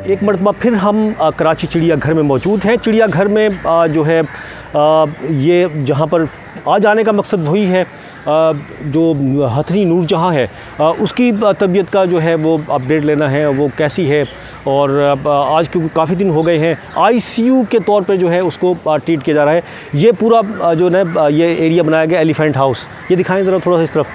एक मरतबा फिर हम कराची चिड़ियाघर में मौजूद हैं। चिड़ियाघर में जो है ये जहाँ पर आज आने का मकसद वही है, जो हथनी नूरजहाँ है उसकी तबीयत का जो है वो अपडेट लेना है, वो कैसी है। और आज क्योंकि काफ़ी दिन हो गए हैं, आईसीयू के तौर पे जो है उसको ट्रीट किया जा रहा है। ये पूरा जो है ये एरिया बनाया गया एलिफेंट हाउस, ये दिखाएं ज़रा थोड़ा सा इस तरफ।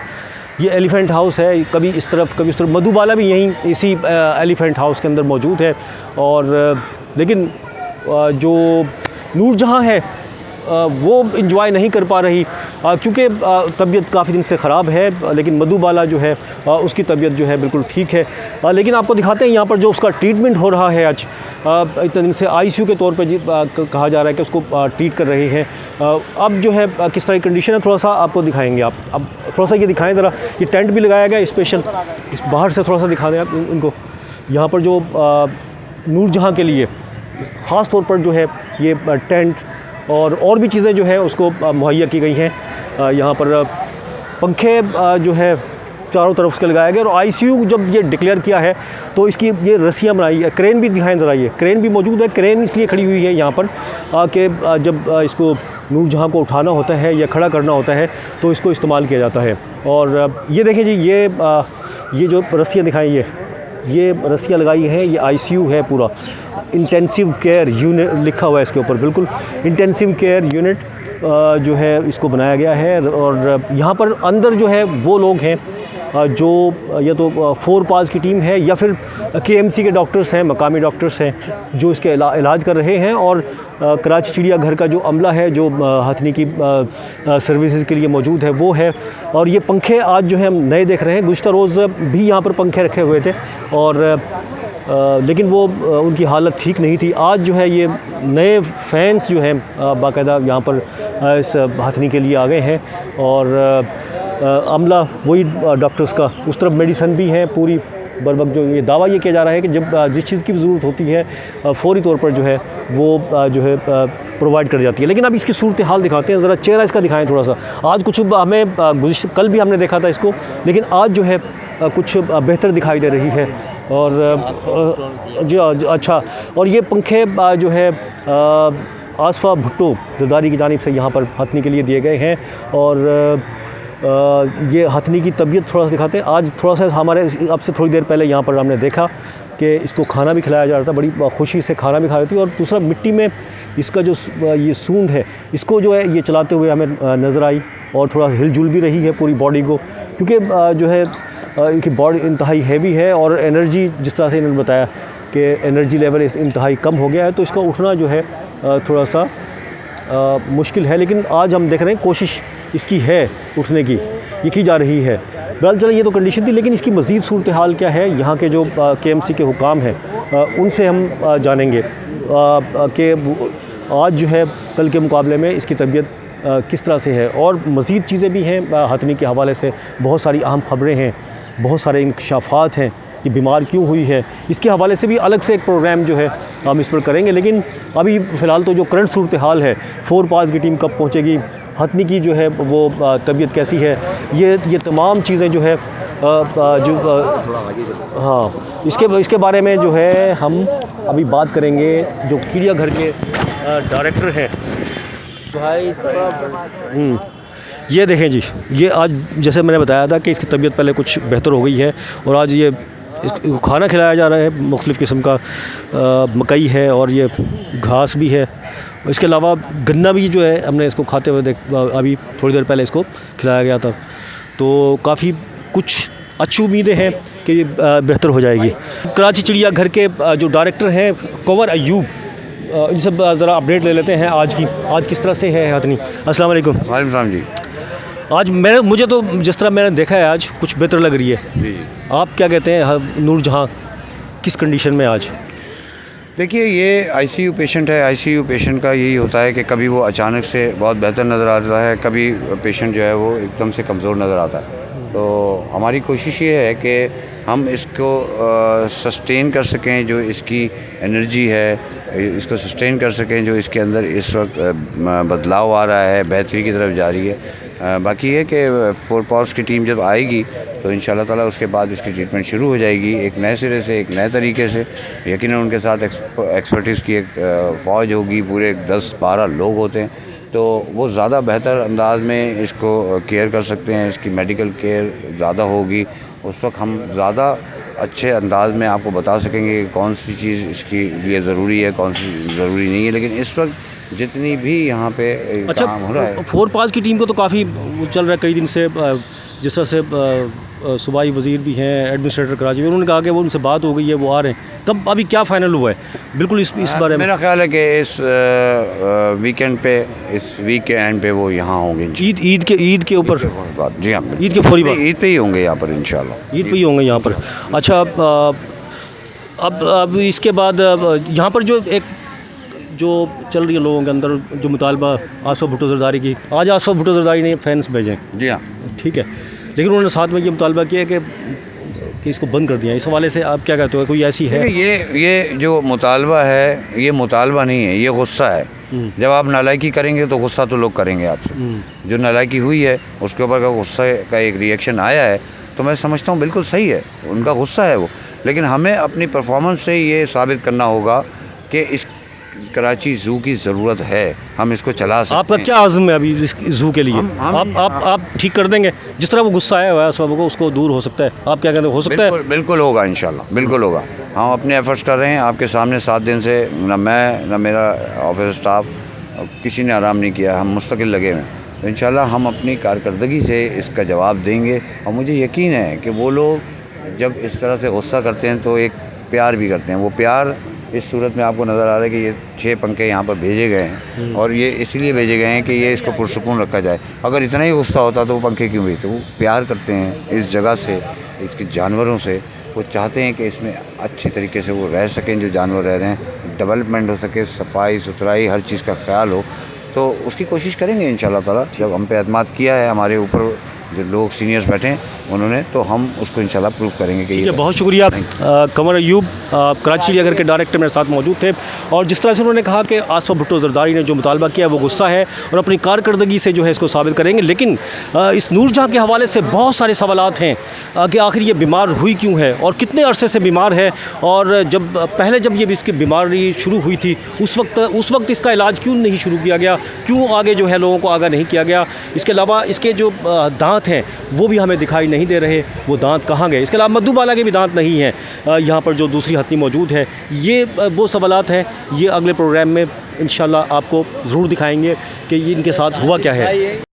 ये एलिफेंट हाउस है, कभी इस तरफ कभी इस तरफ। मधुबाला भी यहीं इसी एलिफेंट हाउस के अंदर मौजूद है। और लेकिन जो नूरजहाँ है वो इंजॉय नहीं कर पा रही क्योंकि तबीयत काफ़ी दिन से ख़राब है। लेकिन मधुबाला जो है उसकी तबीयत जो है बिल्कुल ठीक है। लेकिन आपको दिखाते हैं यहाँ पर जो उसका ट्रीटमेंट हो रहा है आज। इतने दिन से आईसीयू के तौर पे कहा जा रहा है कि उसको ट्रीट कर रहे हैं। अब जो है किस तरह की कंडीशन है थोड़ा सा आपको दिखाएंगे। आप अब थोड़ा सा ये दिखाएं ज़रा। ये टेंट भी लगाया गया स्पेशल, इस बाहर से थोड़ा सा दिखा दें आप इनको। यहाँ पर जो नूरजहाँ के लिए ख़ास तौर पर जो है ये टेंट और भी चीज़ें जो है उसको मुहैया की गई हैं। यहाँ पर पंखे जो है चारों तरफ उसके लगाया गया। और आईसीयू जब ये डिक्लेयर किया है तो इसकी ये रस्सियाँ बनाई है। क्रेन भी दिखाएं ज़रा, ये क्रेन भी मौजूद है। क्रेन इसलिए खड़ी हुई है यहाँ पर कि जब इसको नूरजहाँ को उठाना होता है या खड़ा करना होता है तो इसको इस्तेमाल किया जाता है। और ये देखें जी, ये जो रस्सियाँ दिखाई ये रस्सियाँ लगाई हैं, ये आईसीयू है पूरा। इंटेंसिव केयर यूनिट लिखा हुआ है इसके ऊपर, बिल्कुल इंटेंसिव केयर यूनिट जो है इसको बनाया गया है। और यहाँ पर अंदर जो है वो लोग हैं जो या तो 4 पास की टीम है या फिर केएमसी के डॉक्टर्स हैं, मकामी डॉक्टर्स हैं जो इसके इलाज कर रहे हैं। और कराची चिड़ियाघर का जो अमला है जो हथनी की सर्विसेज के लिए मौजूद है वो है। और ये पंखे आज जो है हम नए देख रहे हैं, गुज़िश्ता रोज़ भी यहाँ पर पंखे रखे हुए थे और लेकिन वो उनकी हालत ठीक नहीं थी। आज जो है ये नए फैंस जो हैं बाकायदा यहाँ पर इस हथनी के लिए आ गए हैं। और अमला वही डॉक्टर्स का, उस तरफ मेडिसन भी है पूरी बर वक्त। जो ये दावा ये किया जा रहा है कि जब जिस चीज़ की ज़रूरत होती है फ़ौरी तौर पर जो है वो जो है प्रोवाइड कर जाती है। लेकिन अब इसकी सूरत हाल दिखाते हैं, ज़रा चेहरा इसका दिखाएं थोड़ा सा। आज कुछ हमें कल भी हमने देखा था इसको, लेकिन आज जो है कुछ बेहतर दिखाई दे रही है। और जी अच्छा, और ये पंखे जो है आसफ़ा भुट्टो ज़रदारी की जानिब से यहाँ पर हथनी के लिए दिए गए हैं। और ये हथनी की तबीयत थोड़ा सा दिखाते हैं। आज थोड़ा सा हमारे अब से थोड़ी देर पहले यहाँ पर हमने देखा कि इसको खाना भी खिलाया जा रहा था, बड़ी खुशी से खाना भी खा रही थी। और दूसरा मिट्टी में इसका जो ये सूंड है इसको जो है ये चलाते हुए हमें नज़र आई। और थोड़ा हिलजुल भी रही है पूरी बॉडी को, क्योंकि जो है इनकी बॉडी इंतहाई हैवी है। और एनर्जी, जिस तरह से इन्होंने बताया कि एनर्जी लेवल इंतहाई कम हो गया है, तो इसका उठना जो है थोड़ा सा मुश्किल है। लेकिन आज हम देख रहे हैं कोशिश इसकी है उठने की, ये की जा रही है। बहरहाल चलो, ये तो कंडीशन थी, लेकिन इसकी मज़ीद सूरत हाल क्या है यहाँ के जो केएमसी के हुकाम हैं उनसे हम जानेंगे कि आज जो है कल के मुकाबले में इसकी तबीयत किस तरह से है। और मज़ीद चीज़ें भी हैं हथनी के हवाले से, बहुत सारी अहम ख़बरें हैं, बहुत सारे इंकशाफात हैं कि बीमार क्यों हुई है। इसके हवाले से भी अलग से एक प्रोग्राम जो है हम इस पर करेंगे। लेकिन अभी फ़िलहाल तो जो करंट सूरत हाल है, 4 पास की टीम कब पहुँचेगी, हथनी की जो है वो तबीयत कैसी है, ये तमाम चीज़ें जो है हाँ इसके बारे में जो है हम अभी बात करेंगे। जो चिड़ियाघर के डायरेक्टर हैं ये देखें जी, ये आज जैसे मैंने बताया था कि इसकी तबीयत पहले कुछ बेहतर हो गई है। और आज ये इसको खाना खिलाया जा रहा है, मुख्तलिफ़ किस्म का मकई है और ये घास भी है। इसके अलावा गन्ना भी जो है हमने इसको खाते हुए अभी थोड़ी देर पहले इसको खिलाया गया था। तो काफ़ी कुछ अच्छी उम्मीदें हैं कि ये बेहतर हो जाएगी। कराची चिड़ियाघर के जो डायरेक्टर हैं कंवर अयूब, इनसे ज़रा अपडेट ले लेते हैं आज किस तरह से है हथनी। अस्सलाम वालेकुम। वालेकुम सलाम जी। आज मुझे तो जिस तरह मैंने देखा है आज कुछ बेहतर लग रही है जी। आप क्या कहते हैं, नूरजहाँ किस कंडीशन में आज? देखिए, ये आईसीयू पेशेंट है। आईसीयू पेशेंट का यही होता है कि कभी वो अचानक से बहुत बेहतर नज़र आता है, कभी पेशेंट जो है वो एकदम से कमज़ोर नज़र आता है। तो हमारी कोशिश ये है कि हम इसको सस्टेन कर सकें, जो इसकी एनर्जी है इसको सस्टेन कर सकें, जो इसके अंदर इस वक्त बदलाव आ रहा है, बेहतरी की तरफ जा रही है। बाकी है कि 4 पावर्स की टीम जब आएगी तो इंशाल्लाह ताला उसके बाद इसकी ट्रीटमेंट शुरू हो जाएगी, एक नए सिरे से, एक नए तरीके से। यकीनन उनके साथ एक्सपर्टीज़ की एक फ़ौज होगी, पूरे 10-12 लोग होते हैं, तो वो ज़्यादा बेहतर अंदाज में इसको केयर कर सकते हैं, इसकी मेडिकल केयर ज़्यादा होगी। उस वक्त हम ज़्यादा अच्छे अंदाज में आपको बता सकेंगे कि कौन सी चीज़ इसकी लिए ज़रूरी है, कौन सी ज़रूरी नहीं है। लेकिन इस वक्त जितनी भी यहाँ पे अच्छा, काम हो रहा है, 4 पास की टीम को तो काफ़ी चल रहा है कई दिन से, जिस तरह से सूबाई वज़ीर भी हैं, एडमिनिस्ट्रेटर कराची में, उन्होंने कहा कि वो उनसे बात हो गई है, वो आ रहे हैं। कब अभी क्या फ़ाइनल हुआ है बिल्कुल इस बारे में? मेरा ख्याल है कि इस वीकेंड पे, इस वीक के एंड पे वो यहाँ होंगे ईद के ऊपर बाद। जी हाँ, ईद के फौरी बाद ईद पे ही होंगे यहाँ पर इंशाल्लाह। ईद पे ही होंगे यहाँ पर। अच्छा, अब इसके बाद यहाँ पर जो चल रही है लोगों के अंदर जो मुतालबा आसफ़ भुट्टो ज़रदारी की, आज आसफ़ भुट्टो ज़रदारी ने फैंस भेजे, जी हाँ, ठीक है, लेकिन उन्होंने साथ में ये मुतालबा किया कि इसको बंद कर दिया। इस हवाले से आप क्या कहते हो, कोई ऐसी है? ये जो मुतालबा है, ये मुतालबा नहीं है, ये गुस्सा है। जब आप नालायकी करेंगे तो गुस्सा तो लोग करेंगे आपसे। जो नालायकी हुई है उसके ऊपर का गुस्सा का एक रिएक्शन आया है, तो मैं समझता हूँ बिल्कुल सही है, उनका गुस्सा है वो। लेकिन हमें अपनी परफॉर्मेंस से ये साबित करना होगा कि इस कराची ज़ू की ज़रूरत है, हम इसको चला सकते हैं। आपका क्या आज़म है अभी इस ज़ू के लिए? आप ठीक कर देंगे? जिस तरह वो गुस्सा आया हुआ है सब को, उसको दूर हो सकता है, आप क्या कहते हैं, हो सकता है? बिल्कुल होगा इंशाल्लाह, बिल्कुल होगा। हम अपने एफर्ट्स कर रहे हैं आपके सामने। 7 दिन से न मैं न मेरा ऑफिस स्टाफ किसी ने आराम नहीं किया, हम मुस्तकिल लगे हुए हैं। तो इंशाल्लाह हम अपनी कारकर्दगी से इसका जवाब देंगे। और मुझे यकीन है कि वो लोग जब इस तरह से गुस्सा करते हैं तो एक प्यार भी करते हैं। वो प्यार इस सूरत में आपको नज़र आ रहा है कि ये 6 पंखे यहाँ पर भेजे गए हैं, और ये इसलिए भेजे गए हैं कि ये इसको पुरसुकून रखा जाए। अगर इतना ही गुस्सा होता तो वो पंखे क्यों भेजते? वो प्यार करते हैं इस जगह से, इसके जानवरों से। वो चाहते हैं कि इसमें अच्छी तरीके से वो रह सकें, जो जानवर रह रहे हैं, डेवलपमेंट हो सके, सफाई सुथराई हर चीज़ का ख्याल हो। तो उसकी कोशिश करेंगे इंशाल्लाह ताला। जब हम पे एतमाद किया है हमारे ऊपर जो लोग सीनियर्स बैठे हैं उन्होंने, तो हम उसको इंशाल्लाह प्रूव करेंगे कि ये। बहुत शुक्रिया। कमर अयूब कराची चिड़ियाघर के डायरेक्टर मेरे साथ मौजूद थे, और जिस तरह से उन्होंने कहा कि आसफ़ भुट्टो ज़रदारी ने जो मुतालबा किया है वो गुस्सा है, और अपनी कारकर्दगी से जो है इसको साबित करेंगे। लेकिन इस नूरजहाँ के हवाले से बहुत सारे सवालात हैं कि आखिर ये बीमार हुई क्यों है और कितने अरसे से बीमार है, और जब ये इसकी बीमारी शुरू हुई थी उस वक्त इसका इलाज क्यों नहीं शुरू किया गया, क्यों आगे जो है लोगों को आगाह नहीं किया गया। इसके अलावा इसके जो दांत हैं वो भी हमें दिखाई नहीं दे रहे, वो दांत कहाँ गए। इसके अलावा मधुबाला के भी दांत नहीं हैं। यहाँ पर जो दूसरी हथनी मौजूद है, ये वो सवालात हैं, ये अगले प्रोग्राम में इंशाल्लाह आपको ज़रूर दिखाएंगे कि इनके साथ हुआ क्या है।